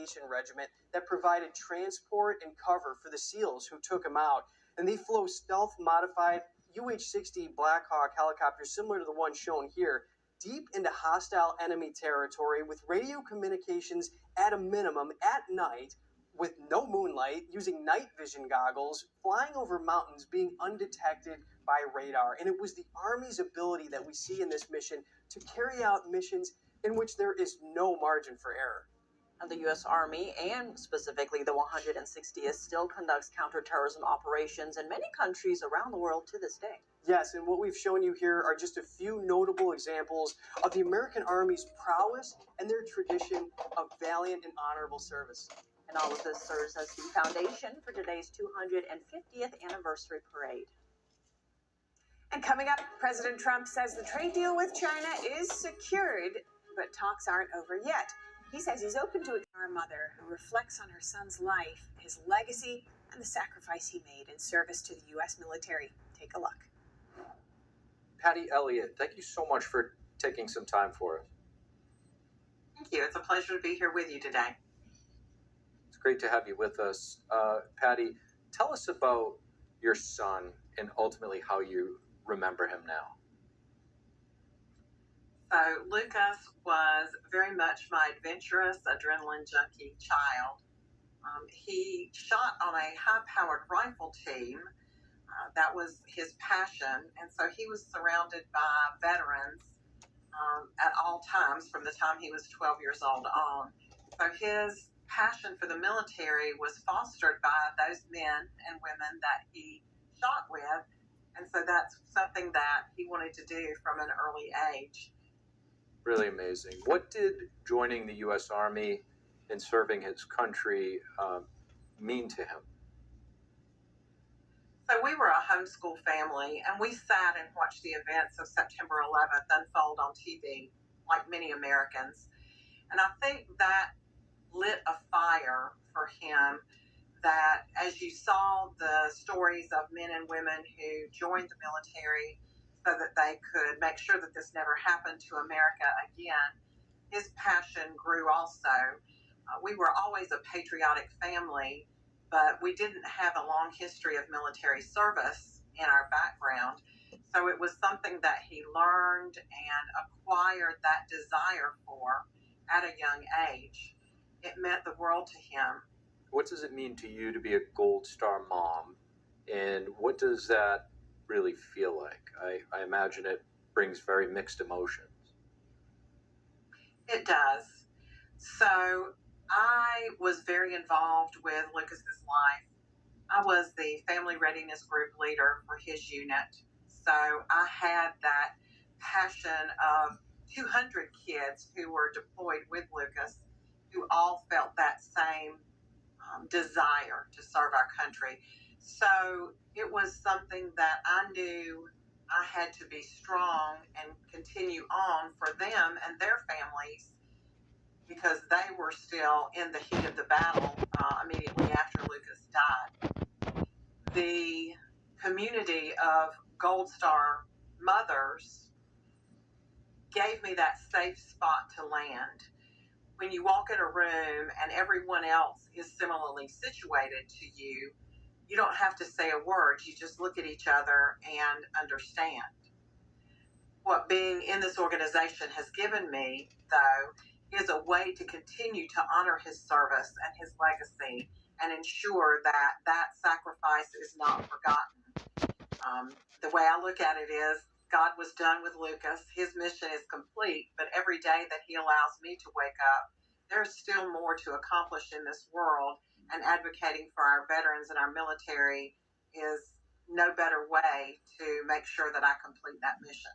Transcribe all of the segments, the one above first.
Aviation Regiment that provided transport and cover for the SEALs who took him out. And they flew stealth-modified UH-60 Black Hawk helicopters similar to the one shown here, deep into hostile enemy territory with radio communications at a minimum at night, with no moonlight, using night vision goggles, flying over mountains, being undetected by radar. And it was the Army's ability that we see in this mission to carry out missions in which there is no margin for error. And the U.S. Army, and specifically the 160th, still conducts counterterrorism operations in many countries around the world to this day. Yes, and what we've shown you here are just a few notable examples of the American Army's prowess and their tradition of valiant and honorable service. And all of this serves as the foundation for today's 250th anniversary parade. And coming up, President Trump says the trade deal with China is secured, but talks aren't over yet. He says he's open to our mother, who reflects on her son's life, his legacy, and the sacrifice he made in service to the U.S. military. Take a look. Patty Elliott, thank you so much for taking some time for us. Thank you. It's a pleasure to be here with you today. It's great to have you with us. Patty, tell us about your son and ultimately how you remember him now. So Lucas was very much my adventurous, adrenaline junkie child. He shot on a high-powered rifle team. That was his passion, and so he was surrounded by veterans at all times from the time he was 12 years old on. So his passion for the military was fostered by those men and women that he shot with, and so that's something that he wanted to do from an early age. Really amazing. What did joining the U.S. Army and serving his country mean to him? So we were a homeschool family, and we sat and watched the events of September 11th unfold on TV, like many Americans. And I think that lit a fire for him, that as you saw the stories of men and women who joined the military so that they could make sure that this never happened to America again, his passion grew also. We were always a patriotic family, but we didn't have a long history of military service in our background. So it was something that he learned and acquired that desire for at a young age. It meant the world to him. What does it mean to you to be a Gold Star mom? And what does that really feel like? I imagine it brings very mixed emotions. It does. So I was very involved with Lucas's life. I was the family readiness group leader for his unit. So I had that passion of 200 kids who were deployed with Lucas, who all felt that same desire to serve our country. So it was something that I knew I had to be strong and continue on for them and their families, because they were still in the heat of the battle immediately after Lucas died. The community of Gold Star mothers gave me that safe spot to land. When you walk in a room and everyone else is similarly situated to you, you don't have to say a word. You just look at each other and understand. What being in this organization has given me, though, is a way to continue to honor his service and his legacy and ensure that that sacrifice is not forgotten. The way I look at it is, God was done with Lucas. His mission is complete, but every day that he allows me to wake up, there's still more to accomplish in this world, and advocating for our veterans and our military is no better way to make sure that I complete that mission.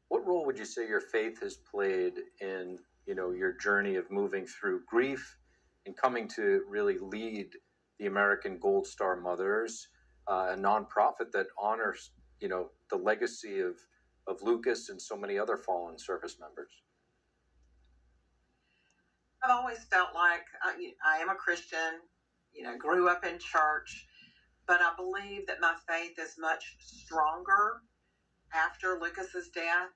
What role would you say your faith has played in, your journey of moving through grief and coming to really lead the American Gold Star Mothers, a nonprofit that honors, the legacy of Lucas and so many other fallen service members? I've always felt like I am a Christian, grew up in church, but I believe that my faith is much stronger after Lucas's death,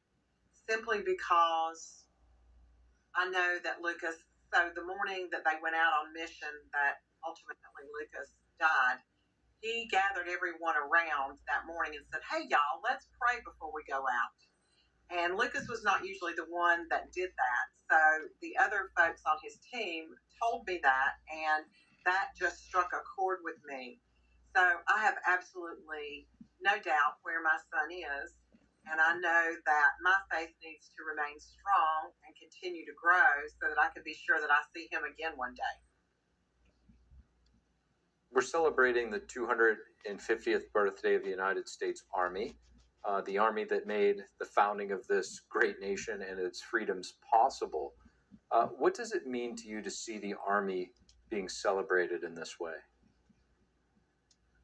simply because I know that Lucas So the morning that they went out on mission that ultimately Lucas died, he gathered everyone around that morning and said, "Hey, y'all, let's pray before we go out." And Lucas was not usually the one that did that. So the other folks on his team told me that, and that just struck a chord with me. So I have absolutely no doubt where my son is. And I know that my faith needs to remain strong and continue to grow so that I can be sure that I see him again one day. We're celebrating the 250th birthday of the United States Army, the Army that made the founding of this great nation and its freedoms possible. What does it mean to you to see the Army being celebrated in this way?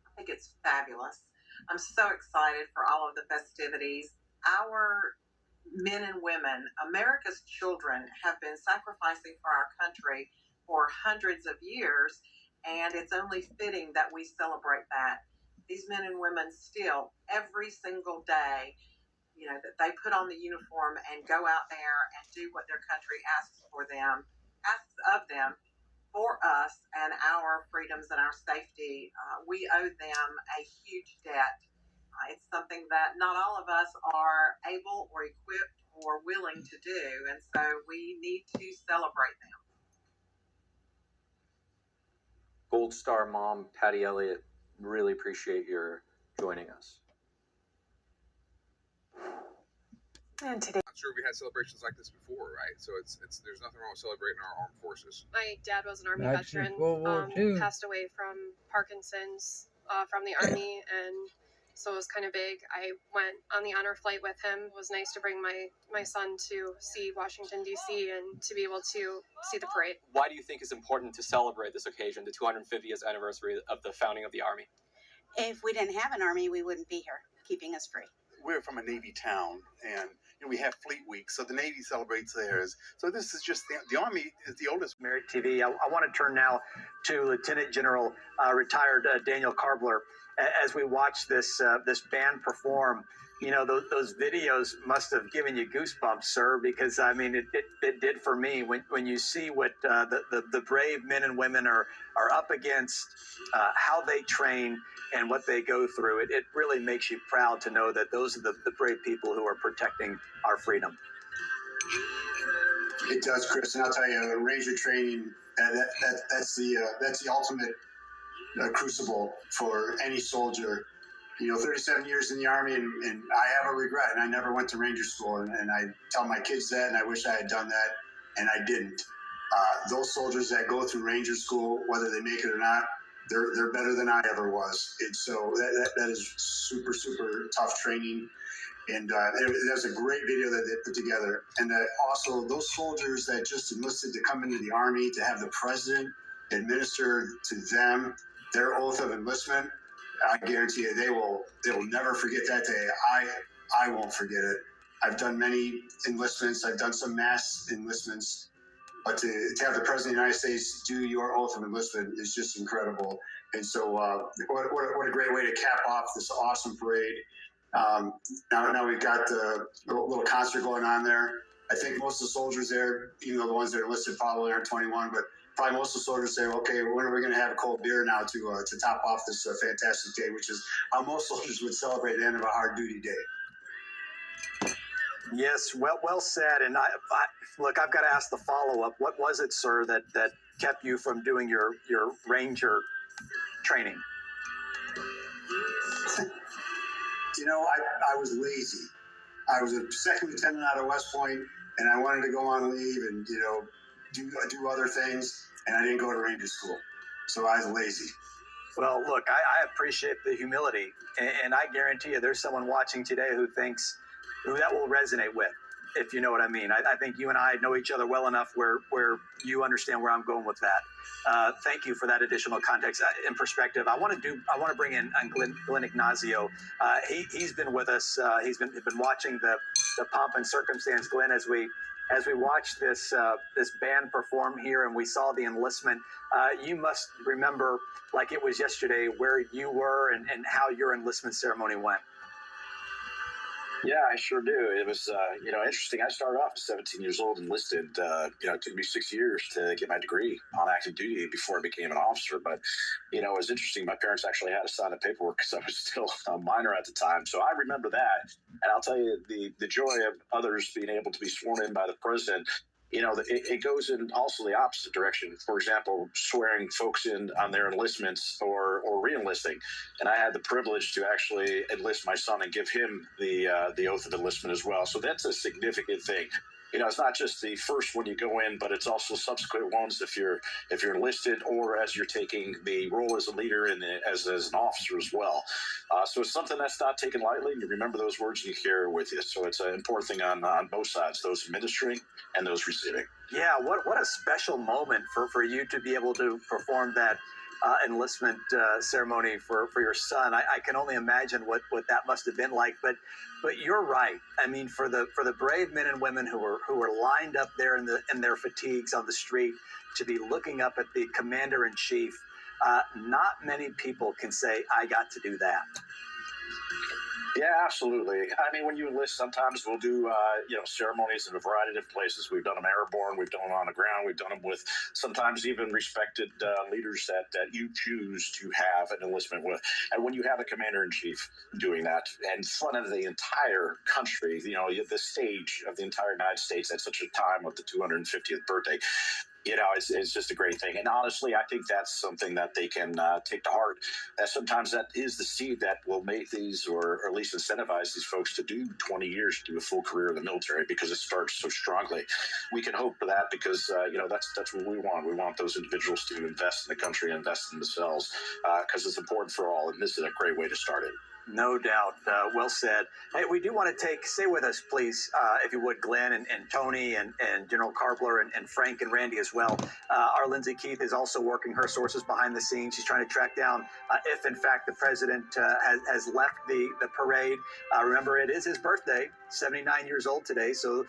I think it's fabulous. I'm so excited for all of the festivities. Our men and women, America's children, have been sacrificing for our country for hundreds of years, and it's only fitting that we celebrate that. These men and women still, every single day, that they put on the uniform and go out there and do what their country asks of them, for us and our freedoms and our safety. We owe them a huge debt. It's something that not all of us are able or equipped or willing to do, and so we need to celebrate them. Gold Star mom, Patty Elliott, really appreciate your joining us. And today, I'm sure we had celebrations like this before, right? So it's there's nothing wrong with celebrating our armed forces. My dad was an Army Actually, veteran, World War II. passed away from Parkinson's from the Army, and so it was kind of big. I went on the honor flight with him. It was nice to bring my son to see Washington, D.C. and to be able to see the parade. Why do you think it's important to celebrate this occasion, the 250th anniversary of the founding of the Army? If we didn't have an Army, we wouldn't be here, keeping us free. We're from a Navy town, and we have Fleet Week, so the Navy celebrates theirs. So this is just the Army is the oldest. Merit TV. I want to turn now to Lieutenant General retired Daniel Karbler. As we watch this band perform, those videos must have given you goosebumps, sir, because I mean it did for me when you see what the brave men and women are up against, how they train and what they go through. It really makes you proud to know that those are the brave people who are protecting our freedom. It does, Chris, and I'll tell you, Ranger training, that's the ultimate crucible for any soldier. 37 years in the Army, and I have a regret, and I never went to Ranger School, and I tell my kids that, and I wish I had done that, and I didn't. Those soldiers that go through Ranger School, whether they make it or not, they're better than I ever was. And so that is super, super tough training. And there's a great video that they put together. And also those soldiers that just enlisted to come into the Army, to have the president administer to them their oath of enlistment, I guarantee you they will never forget that day. I won't forget it. I've done many enlistments. I've done some mass enlistments. But to have the President of the United States do your oath of enlistment is just incredible. And so what a great way to cap off this awesome parade. Now we've got a little concert going on there. I think most of the soldiers there, even though the ones that are listed probably aren't 21, but probably most of the soldiers say, okay, when are we going to have a cold beer now to top off this fantastic day, which is how most soldiers would celebrate the end of a hard duty day. Yes, well said. And look, I've got to ask the follow-up. What was it, sir, that kept you from doing your Ranger training? I was lazy. I was a second lieutenant out of West Point, and I wanted to go on leave and, do other things, and I didn't go to Ranger School. So I was lazy. Well, look, I appreciate the humility, and I guarantee you there's someone watching today who that will resonate with, if you know what I mean. I think you and I know each other well enough where you understand where I'm going with that. Thank you for that additional context and perspective. I want to bring in Glenn Ignazio. He's been with us. He's been watching the pomp and circumstance. Glenn, as we watched this band perform here and we saw the enlistment, you must remember like it was yesterday where you were and how your enlistment ceremony went. Yeah, I sure do. It was, interesting. I started off at 17 years old, enlisted. It took me 6 years to get my degree on active duty before I became an officer. But, it was interesting. My parents actually had to sign the paperwork because I was still a minor at the time. So I remember that. And I'll tell you, the joy of others being able to be sworn in by the president, it goes in also the opposite direction. For example, swearing folks in on their enlistments or re-enlisting. And I had the privilege to actually enlist my son and give him the oath of enlistment as well. So that's a significant thing. It's not just the first one you go in, but it's also subsequent ones if you're enlisted or as you're taking the role as a leader and as an officer as well. So it's something that's not taken lightly. You remember those words and you carry with you. So it's an important thing on both sides, those administering and those receiving. Yeah, what a special moment for you to be able to perform that enlistment ceremony for your son. I can only imagine what that must have been like. But you're right. I mean, for the brave men and women who were lined up there in their fatigues on the street to be looking up at the commander in chief, not many people can say, I got to do that. Yeah, absolutely. I mean, when you enlist, sometimes we'll do, ceremonies in a variety of different places. We've done them airborne, we've done them on the ground, we've done them with sometimes even respected leaders that you choose to have an enlistment with. And when you have a commander-in-chief doing that in front of the entire country, the stage of the entire United States at such a time of the 250th birthday, it's just a great thing. And honestly, I think that's something that they can take to heart. That sometimes that is the seed that will make these, or at least incentivize these folks to do 20 years, to do a full career in the military, because it starts so strongly. We can hope for that because, that's what we want. We want those individuals to invest in the country, invest in themselves, because it's important for all. And this is a great way to start it. No doubt. Well said. Hey, we do want to stay with us, please, if you would, Glenn and Tony and General Karbler and Frank and Randy as well. Our Lindsay Keith is also working her sources behind the scenes. She's trying to track down if, in fact, the president has left the parade. Remember, it is his birthday, 79 years old today, so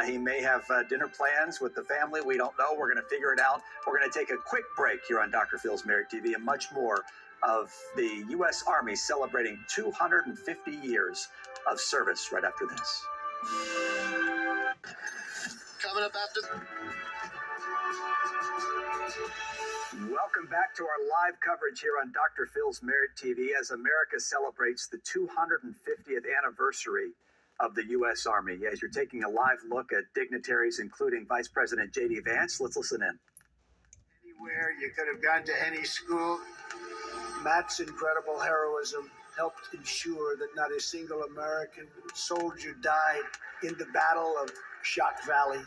he may have dinner plans with the family. We don't know. We're going to figure it out. We're going to take a quick break here on Dr. Phil's Merit TV and much more of the U.S. Army celebrating 250 years of service right after this. Coming up after. Welcome back to our live coverage here on Dr. Phil's Merit TV as America celebrates the 250th anniversary of the U.S. Army. As you're taking a live look at dignitaries, including Vice President J.D. Vance, let's listen in. Anywhere, you could have gone to any school. Matt's incredible heroism helped ensure that not a single American soldier died in the Battle of Shock Valley.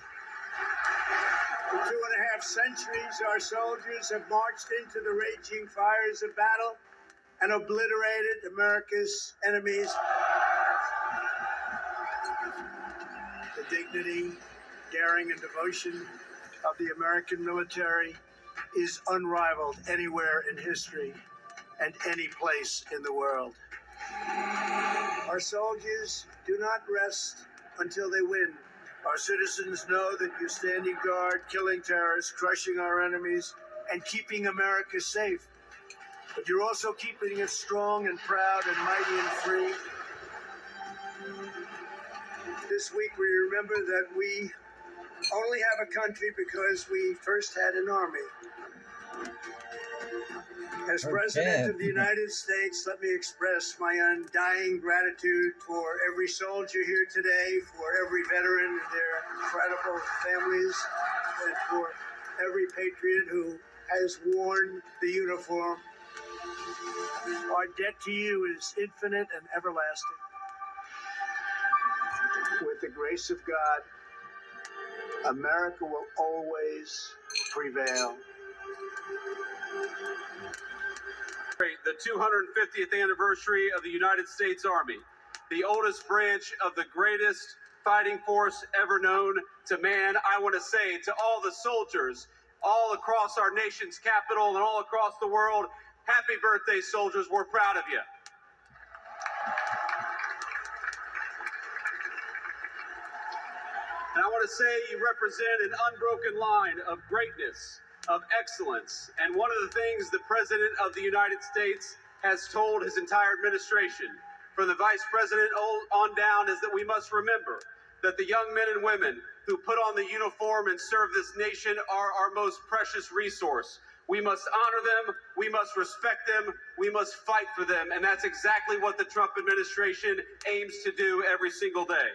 For 2.5 centuries, our soldiers have marched into the raging fires of battle and obliterated America's enemies. The dignity, daring, and devotion of the American military is unrivaled anywhere in history and any place in the world. Our soldiers do not rest until they win. Our citizens know that you're standing guard, killing terrorists, crushing our enemies, and keeping America safe. But you're also keeping it strong and proud and mighty and free. This week we remember that we only have a country because we first had an army. As President of the United States, let me express my undying gratitude for every soldier here today, for every veteran and their incredible families, and for every patriot who has worn the uniform. Our debt to you is infinite and everlasting. With the grace of God, America will always prevail. The 250th anniversary of the United States Army, the oldest branch of the greatest fighting force ever known to man. I want to say to all the soldiers all across our nation's capital and all across the world, happy birthday, soldiers. We're proud of you. And I want to say you represent an unbroken line of greatness, of excellence. And one of the things the President of the United States has told his entire administration from the Vice President on down is that we must remember that the young men and women who put on the uniform and serve this nation are our most precious resource. We must honor them, we must respect them, we must fight for them, and that's exactly what the Trump administration aims to do every single day.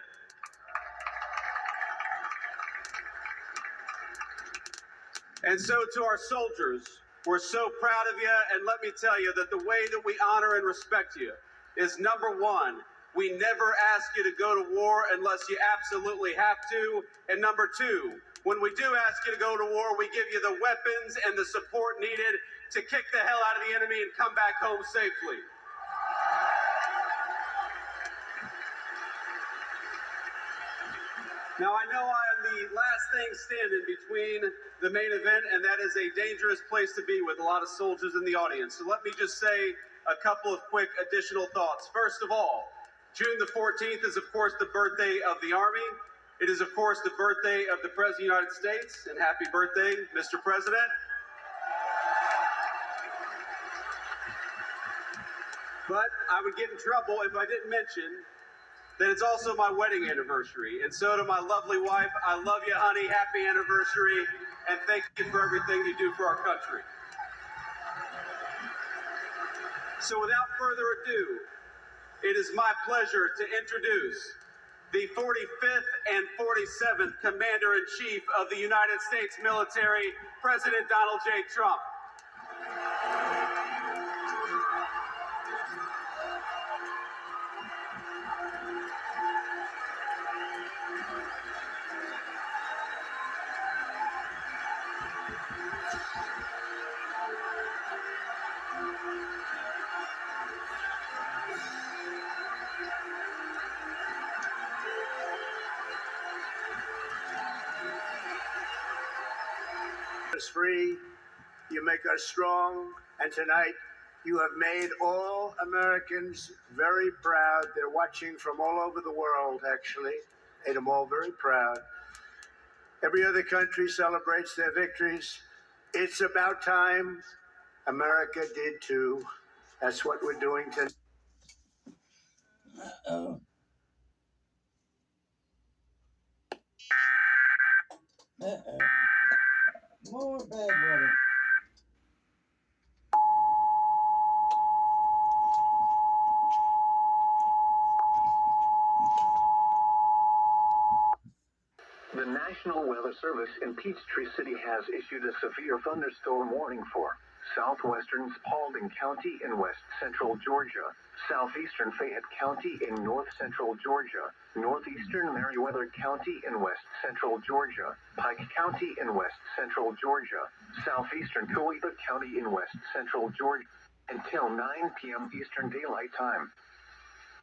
And so to our soldiers, we're so proud of you, and let me tell you that the way that we honor and respect you is, number one, we never ask you to go to war unless you absolutely have to, and number two, when we do ask you to go to war, we give you the weapons and the support needed to kick the hell out of the enemy and come back home safely. Now, I know I am the last thing standing between the main event, and that is a dangerous place to be with a lot of soldiers in the audience. So let me just say a couple of quick additional thoughts. First of all, June the 14th is, of course, the birthday of the Army. It is, of course, the birthday of the President of the United States, and happy birthday, Mr. President. But I would get in trouble if I didn't mention that it's also my wedding anniversary. And so to my lovely wife, I love you, honey, happy anniversary, and thank you for everything you do for our country. So without further ado, it is my pleasure to introduce the 45th and 47th Commander-in-Chief of the United States military, President Donald J. Trump. Us free, you make us strong, and tonight you have made all Americans very proud. They're watching from all over the world, actually. Made them all very proud. Every other country celebrates their victories. It's about time America did too. That's what we're doing tonight. Uh-oh. Uh-oh. More bad weather. The National Weather Service in Peachtree City has issued a severe thunderstorm warning for southwestern Spalding County in west central Georgia, southeastern Fayette County in north central Georgia, northeastern Meriwether County in west central Georgia, Pike County in west central Georgia, southeastern Coweta County in west central Georgia, until 9 p.m. Eastern Daylight Time.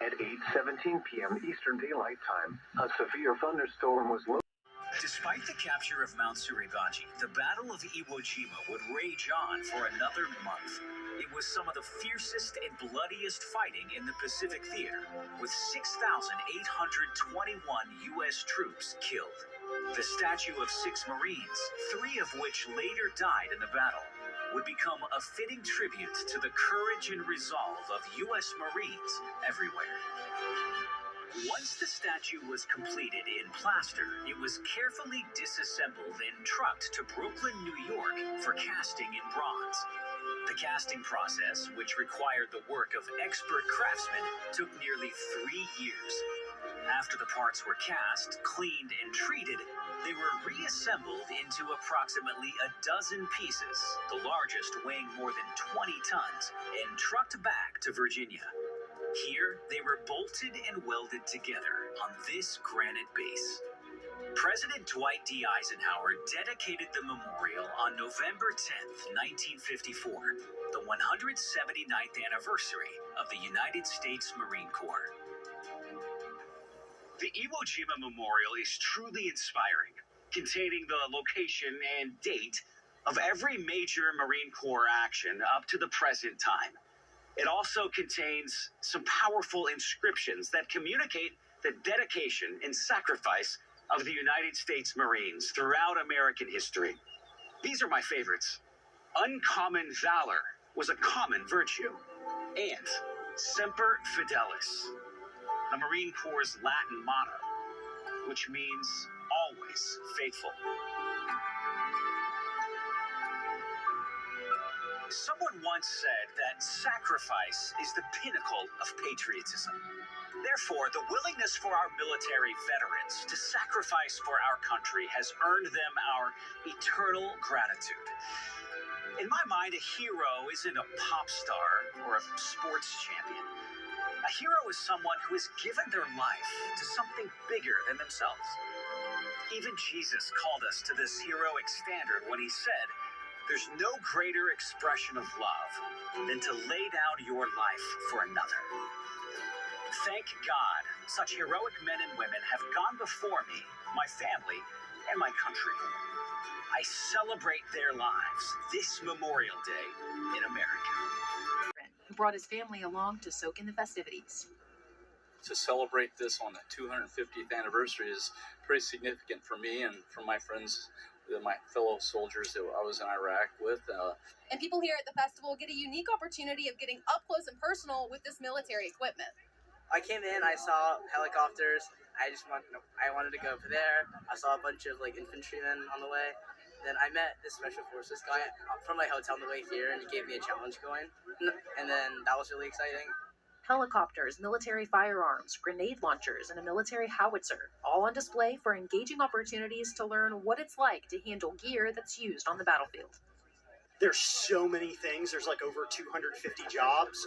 At 8:17 p.m. Eastern Daylight Time, a severe thunderstorm was located. Despite the capture of Mount Suribachi, the Battle of Iwo Jima would rage on for another month. It was some of the fiercest and bloodiest fighting in the Pacific Theater, with 6,821 U.S. troops killed. The statue of 6 Marines, 3 of which later died in the battle, would become a fitting tribute to the courage and resolve of U.S. Marines everywhere. Once the statue was completed in plaster, it was carefully disassembled and trucked to Brooklyn, New York for casting in bronze. The casting process, which required the work of expert craftsmen, took nearly 3 years. After the parts were cast, cleaned, and treated, they were reassembled into approximately a dozen pieces, the largest weighing more than 20 tons, and trucked back to Virginia. Here, they were bolted and welded together on this granite base. President Dwight D. Eisenhower dedicated the memorial on November 10, 1954, the 179th anniversary of the United States Marine Corps. The Iwo Jima Memorial is truly inspiring, containing the location and date of every major Marine Corps action up to the present time. It also contains some powerful inscriptions that communicate the dedication and sacrifice of the United States Marines throughout American history. These are my favorites. Uncommon valor was a common virtue, and Semper Fidelis, the Marine Corps' Latin motto, which means always faithful. Someone once said that sacrifice is the pinnacle of patriotism. Therefore, the willingness for our military veterans to sacrifice for our country has earned them our eternal gratitude. In my mind, a hero isn't a pop star or a sports champion. A hero is someone who has given their life to something bigger than themselves. Even Jesus called us to this heroic standard when he said, "There's no greater expression of love than to lay down your life for another." Thank God, such heroic men and women have gone before me, my family, and my country. I celebrate their lives this Memorial Day in America. Who brought his family along to soak in the festivities. To celebrate this on the 250th anniversary is pretty significant for me and for my friends, my fellow soldiers that I was in Iraq with. And people here at the festival get a unique opportunity of getting up close and personal with this military equipment. I came in, I saw helicopters. I wanted to go over there. I saw a bunch of infantrymen on the way. Then I met this special forces guy from my hotel on the way here, and he gave me a challenge going. And then that was really exciting. Helicopters, military firearms, grenade launchers, and a military howitzer, all on display for engaging opportunities to learn what it's like to handle gear that's used on the battlefield. There's so many things. There's over 250 jobs,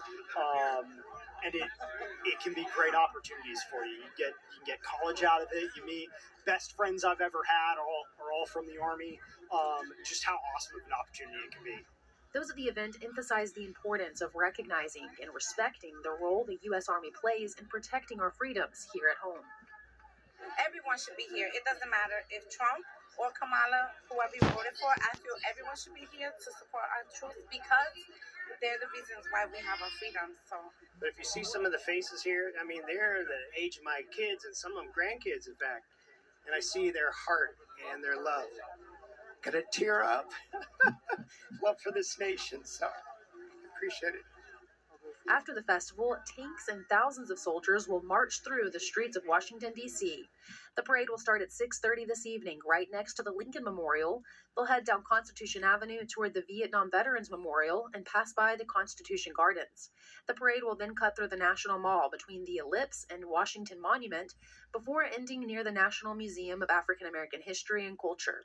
and it can be great opportunities for you. You can get college out of it. You meet best friends I've ever had, are all from the Army. Just how awesome of an opportunity it can be. Those at the event emphasized the importance of recognizing and respecting the role the U.S. Army plays in protecting our freedoms here at home. Everyone should be here. It doesn't matter if Trump or Kamala, whoever you voted for, I feel everyone should be here to support our troops because they're the reasons why we have our freedoms. So. But if you see some of the faces here, they're the age of my kids and some of them grandkids, in fact. And I see their heart and their love. Gonna tear up. Love for this nation, so appreciate it. After the festival, tanks and thousands of soldiers will march through the streets of Washington, D.C. The parade will start at 6:30 this evening, right next to the Lincoln Memorial. They'll head down Constitution Avenue toward the Vietnam Veterans Memorial and pass by the Constitution Gardens. The parade will then cut through the National Mall between the Ellipse and Washington Monument before ending near the National Museum of African American History and Culture.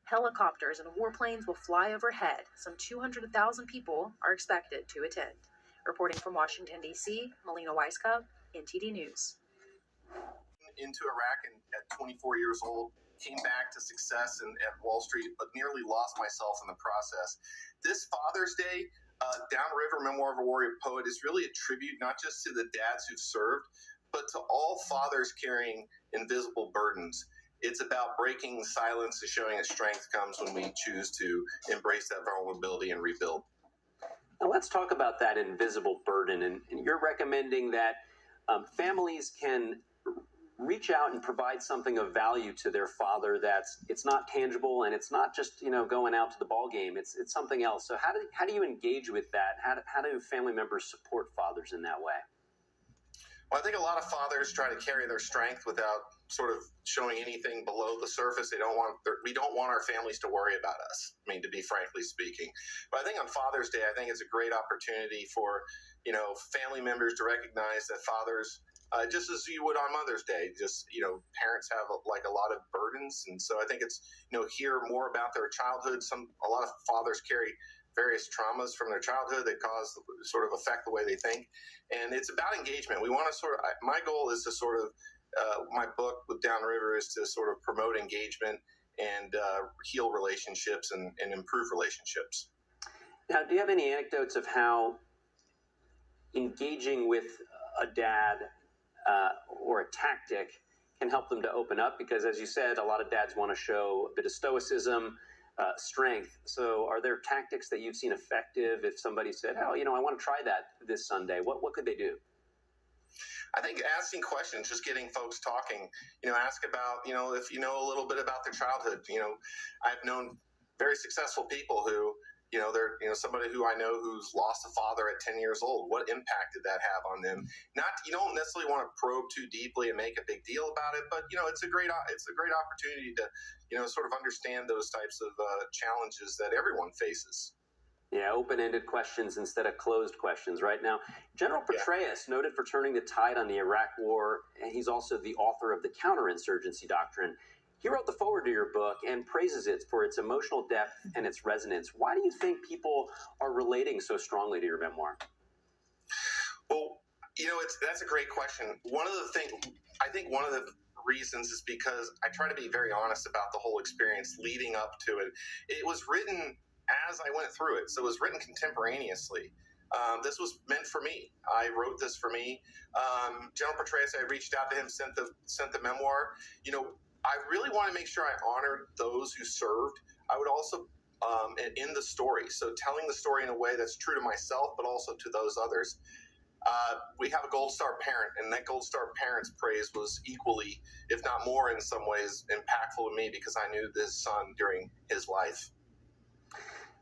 Helicopters and warplanes will fly overhead. Some 200,000 people are expected to attend. Reporting from Washington, D.C., Melina Weisskopf, NTD News. Into Iraq and at 24 years old, came back to success at Wall Street, but nearly lost myself in the process. This Father's Day, Downriver Memoir of a Warrior Poet is really a tribute not just to the dads who've served, but to all fathers carrying invisible burdens. It's about breaking silence and showing that strength comes when we choose to embrace that vulnerability and rebuild. Now let's talk about that invisible burden. And you're recommending that families can reach out and provide something of value to their father it's not tangible and it's not just going out to the ball game. It's something else. So how do you engage with that? How do family members support fathers in that way? Well, I think a lot of fathers try to carry their strength without sort of showing anything below the surface. We don't want our families to worry about us. To be frankly speaking. But I think on Father's Day, I think it's a great opportunity for, family members to recognize that fathers, just as you would on Mother's Day, parents have a lot of burdens. And so I think it's, hear more about their childhood. A lot of fathers carry various traumas from their childhood that sort of affect the way they think. And it's about engagement. We want to my goal is to my book with Downriver is to sort of promote engagement and heal relationships and improve relationships. Now, do you have any anecdotes of how engaging with a dad or a tactic can help them to open up? Because as you said, a lot of dads want to show a bit of stoicism, strength. So are there tactics that you've seen effective if somebody said, I want to try that this Sunday? What could they do? I think asking questions, just getting folks talking, ask about, if you know a little bit about their childhood. I've known very successful people who, they're somebody who I know who's lost a father at 10 years old. What impact did that have on them? You don't necessarily want to probe too deeply and make a big deal about it, but it's a great opportunity to sort of understand those types of challenges that everyone faces. Yeah, open-ended questions instead of closed questions. Right now, General Petraeus, noted for turning the tide on the Iraq War, and he's also the author of the Counterinsurgency Doctrine. He wrote the foreword to your book and praises it for its emotional depth and its resonance. Why do you think people are relating so strongly to your memoir? Well, that's a great question. I think one of the reasons is because I try to be very honest about the whole experience leading up to it. It was written as I went through it, so it was written contemporaneously. This was meant for me. I wrote this for me. General Petraeus, I reached out to him, sent the memoir. I really want to make sure I honored those who served. I would also in the story, so telling the story in a way that's true to myself, but also to those others. We have a Gold Star parent, and that Gold Star parent's praise was equally, if not more in some ways, impactful to me because I knew this son during his life.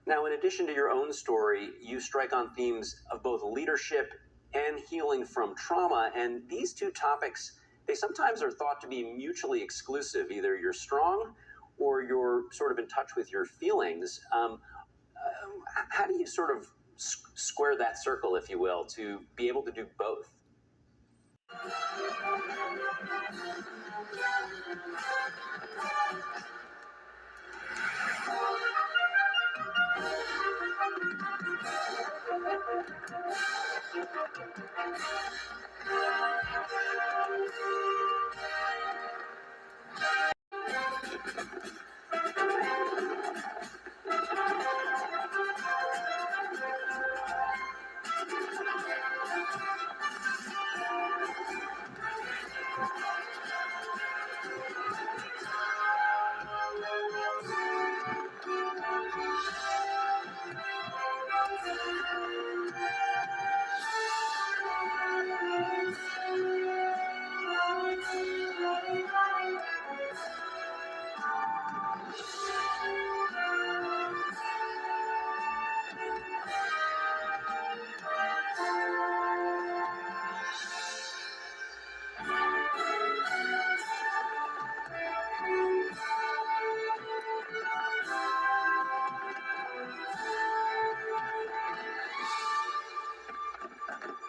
Now, in addition to your own story, you strike on themes of both leadership and healing from trauma, and these two topics, they sometimes are thought to be mutually exclusive. Either you're strong or you're sort of in touch with your feelings. How do you sort of square that circle, if you will, to be able to do both?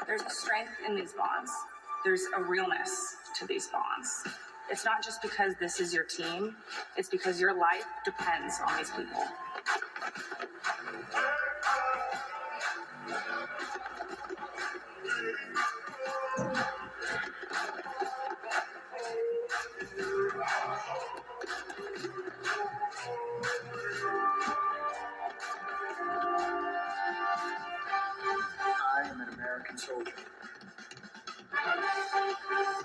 There's a strength in these bonds. There's a realness to these bonds. It's not just because this is your team, it's because your life depends on these people. I am an American soldier.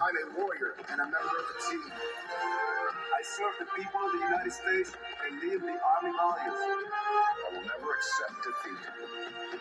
I'm a warrior and a member of the team. I serve the people of the United States and live the Army values. I will never accept defeat.